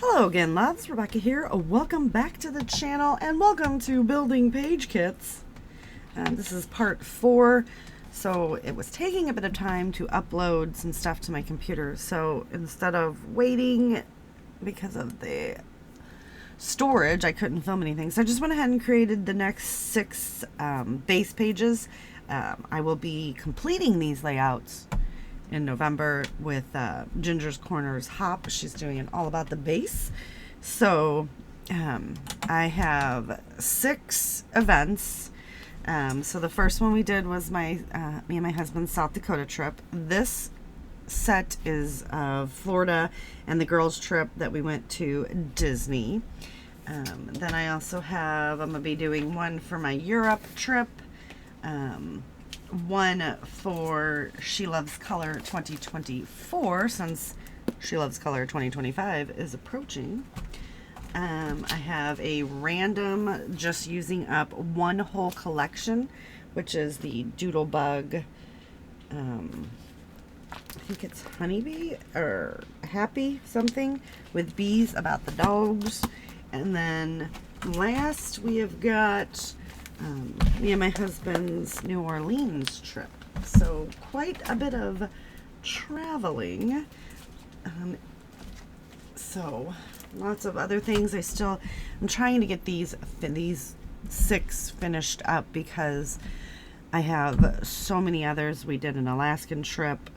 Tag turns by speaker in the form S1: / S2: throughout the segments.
S1: Hello again, loves. Rebecca here. Welcome back to the channel and welcome to Building Page Kits. This is part 4. So it was taking a bit of time to upload some stuff to my computer. So instead of waiting because of the storage, I couldn't film anything. So I just went ahead and created the next 6 base pages. I will be completing these layouts in November with Ginger's Corners Hop. She's doing it all about the base. So I have 6 events. So the first one we did was me and my husband's South Dakota trip. This set is of Florida and the girls' trip that we went to Disney. Then I also have, I'm going to be doing one for my Europe trip. One for She Loves Color 2024, since She Loves Color 2025 is approaching. I have a random, just using up one whole collection, which is the Doodlebug, I think it's Honeybee or Happy something with bees about the dogs. And then last we have got me and my husband's New Orleans trip. So quite a bit of traveling. So lots of other things. I'm trying to get these 6 finished up because I have so many others. We did an Alaskan trip,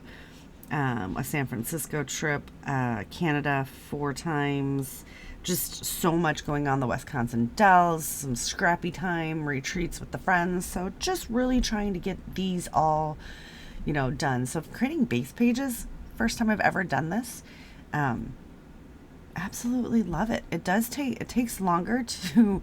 S1: a San Francisco trip, Canada 4 times. Just so much going on, the Wisconsin Dells, some scrappy time, retreats with the friends. So just really trying to get these all, done. So creating base pages, first time I've ever done this. Absolutely love it. It takes longer to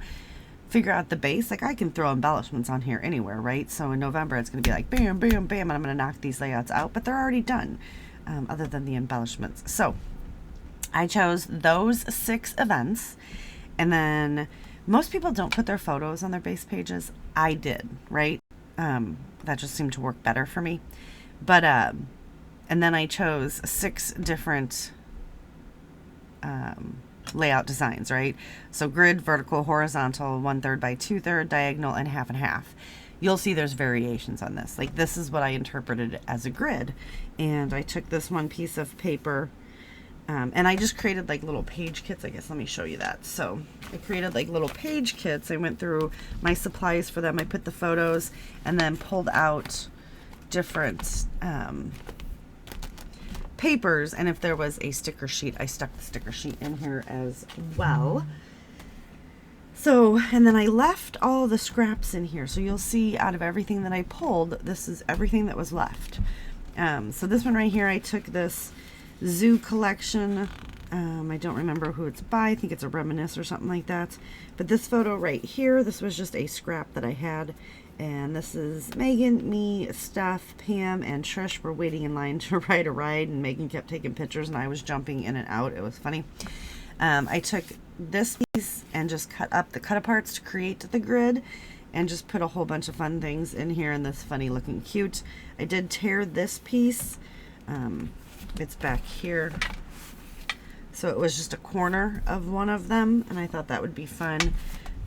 S1: figure out the base. Like I can throw embellishments on here anywhere, right? So in November, it's going to be like bam, bam, bam, and I'm going to knock these layouts out, but they're already done, other than the embellishments. So I chose those 6 events, and then most people don't put their photos on their base pages. I did, right? That just seemed to work better for me. But, and then I chose 6 different layout designs, right? So grid, vertical, horizontal, 1/3 by 2/3, diagonal, and half. You'll see there's variations on this. Like this is what I interpreted as a grid. And I took this one piece of paper, and I just created like little page kits. I guess let me show you that. So I created like little page kits. I went through my supplies for them. I put the photos and then pulled out different papers. And if there was a sticker sheet, I stuck the sticker sheet in here as well. So, and then I left all the scraps in here. So you'll see out of everything that I pulled, this is everything that was left. So this one right here, I took this Zoo collection. I don't remember who it's by. I think it's a Reminisce or something like that. But this photo right here, this was just a scrap that I had. And this is Megan, me, Steph, Pam, and Trish were waiting in line to ride a ride. And Megan kept taking pictures and I was jumping in and out. It was funny. I took this piece and just cut up the cut-aparts to create the grid. And just put a whole bunch of fun things in here in this funny looking cute. I did tear this piece. It's back here. So it was just a corner of one of them, and I thought that would be fun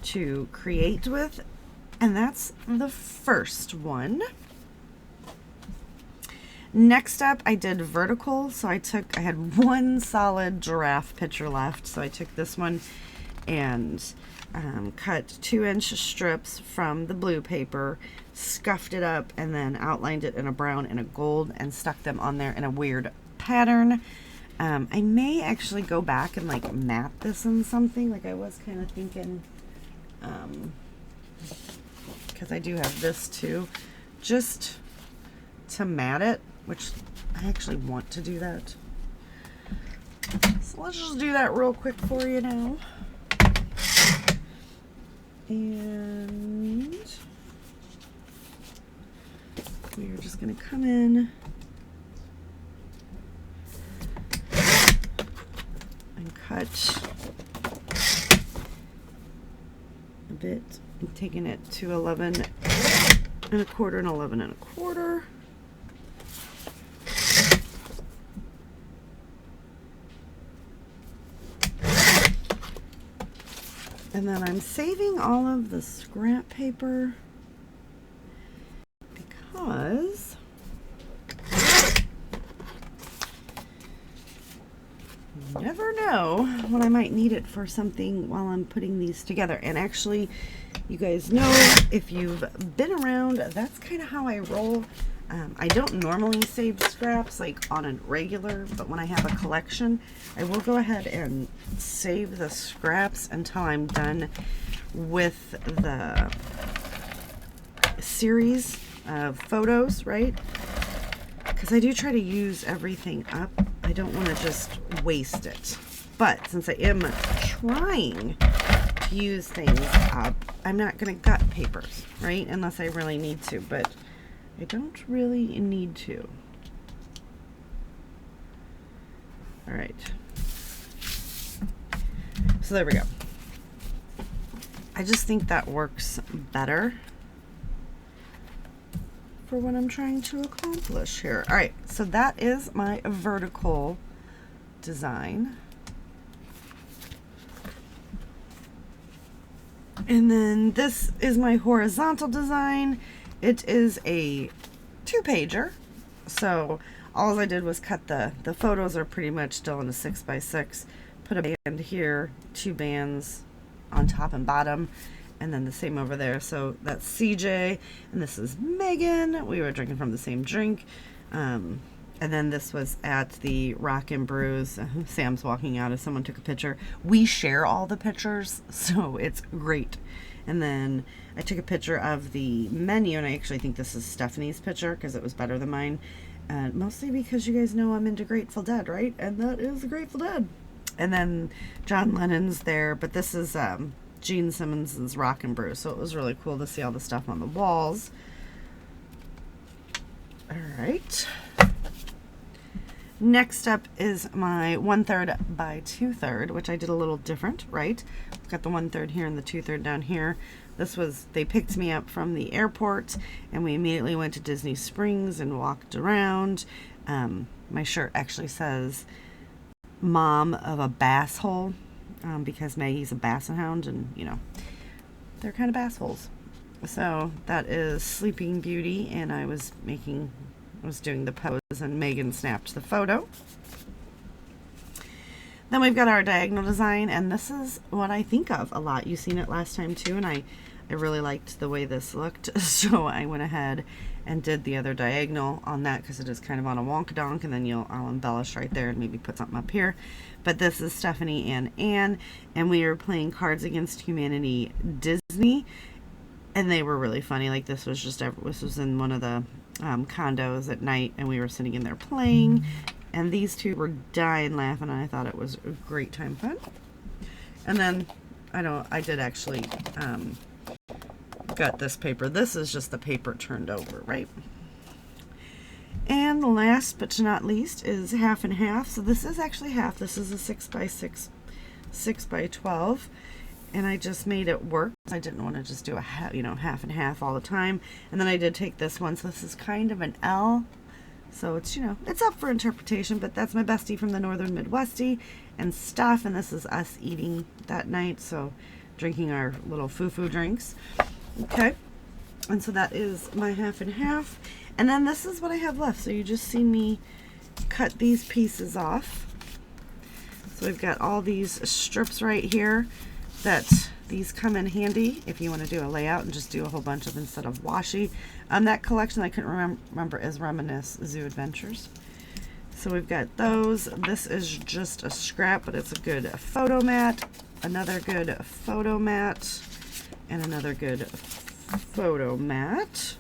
S1: to create with. And that's the first one. Next up, I did vertical. So I had one solid giraffe picture left. So I took this one and cut 2-inch strips from the blue paper, scuffed it up, and then outlined it in a brown and a gold and stuck them on there in a weird pattern. I may actually go back and like mat this in something. Like I was kind of thinking, because I do have this too, just to mat it, which I actually want to do that. So let's just do that real quick for you now. And we are just going to come in and cut a bit. I'm taking it to 11 1/4 and 11 1/4. And then I'm saving all of the scrap paper because you never know when I might need it for something while I'm putting these together. And actually, you guys know, if you've been around, that's kind of how I roll. I don't normally save scraps like on a regular, but when I have a collection, I will go ahead and save the scraps until I'm done with the series of photos, right? Because I do try to use everything up. I don't want to just waste it. But since I am trying to use things up, I'm not going to gut papers, right? Unless I really need to, but I don't really need to. All right. So there we go. I just think that works better for what I'm trying to accomplish here. All right, so that is my vertical design. And then this is my horizontal design. It is a 2-pager. So all I did was cut the photos are pretty much still in a 6x6. Put a band here, 2 bands on top and bottom, and then the same over there. So that's CJ, and this is Megan. We were drinking from the same drink. And then this was at the Rock and Brews. Sam's walking out as someone took a picture. We share all the pictures, so it's great. And then I took a picture of the menu, and I actually think this is Stephanie's picture because it was better than mine. Mostly because you guys know I'm into Grateful Dead, right? And that is the Grateful Dead. And then John Lennon's there, but this is Gene Simmons's Rock and Brew. So it was really cool to see all the stuff on the walls. All right. Next up is my 1/3 by 2/3, which I did a little different, right? I've got the 1/3 here and the 2/3 down here. This was, they picked me up from the airport and we immediately went to Disney Springs and walked around. My shirt actually says Mom of a Bass Hole, because Maggie's a basset hound and, you know, they're kind of bass holes. So that is Sleeping Beauty, and I was doing the pose and Megan snapped the photo. Then we've got our diagonal design, and this is what I think of a lot. You've seen it last time too, and I really liked the way this looked, so I went ahead and did the other diagonal on that because it is kind of on a wonkadonk, and then I'll embellish right there and maybe put something up here. But this is Stephanie and Anne, and we are playing Cards Against Humanity Disney, and they were really funny. Like this was in one of the condos at night, and we were sitting in there playing, and these two were dying laughing, and I thought it was a great time fun. And then I did actually got this paper. This is just the paper turned over, right? And last but not least is half and half. So this is actually half. This is a 6x6, 6x12. And I just made it work. I didn't want to just do a half and half all the time. And then I did take this one. So this is kind of an L. So it's, it's up for interpretation, but that's my bestie from the Northern Midwestie and stuff. And this is us eating that night. So drinking our little foo-foo drinks. Okay. And so that is my half and half. And then this is what I have left. So you just see me cut these pieces off. So we've got all these strips right here. That these come in handy if you want to do a layout and just do a whole bunch of instead of washi. That collection I couldn't remember is Reminisce Zoo Adventures. So we've got those. This is just a scrap, but it's a good photo mat, another good photo mat, and another good photo mat.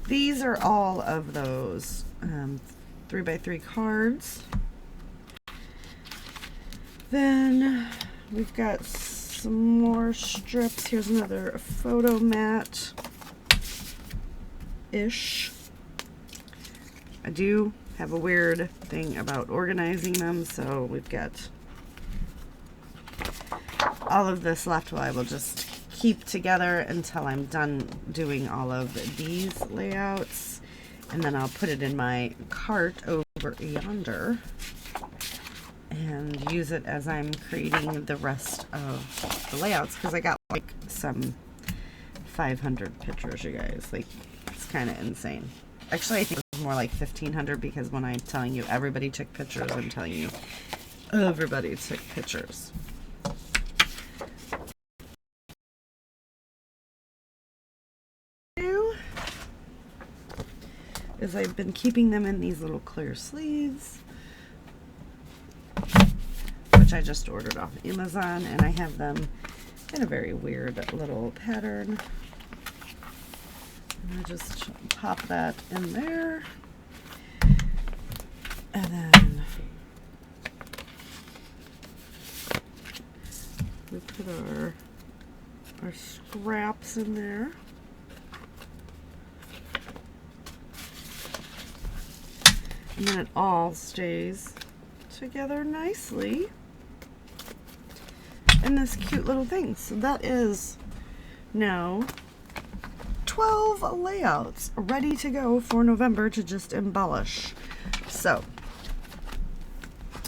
S1: These are all of those 3x3 cards. Then we've got some more strips. Here's another photo mat-ish. I do have a weird thing about organizing them, so we've got all of this left. I will just keep together until I'm done doing all of these layouts, and then I'll put it in my cart over yonder. and use it as I'm creating the rest of the layouts, because I got like some 500 pictures, you guys. Like, it's kind of insane. Actually, I think it's more like 1,500, because when I'm telling you everybody took pictures, I'm telling you everybody took pictures. Is I've been keeping them in these little clear sleeves, which I just ordered off Amazon, and I have them in a very weird little pattern. And I just pop that in there, and then we put our scraps in there. And then it all stays together nicely in this cute little thing. So that is now 12 layouts ready to go for November to just embellish. So,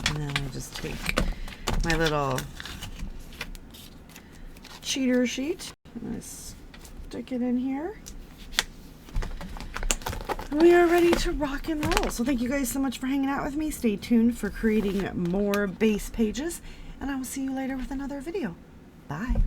S1: and then I just take my little cheater sheet and I stick it in here. We are ready to rock and roll. So thank you guys so much for hanging out with me. Stay tuned for creating more base pages, and I will see you later with another video. Bye.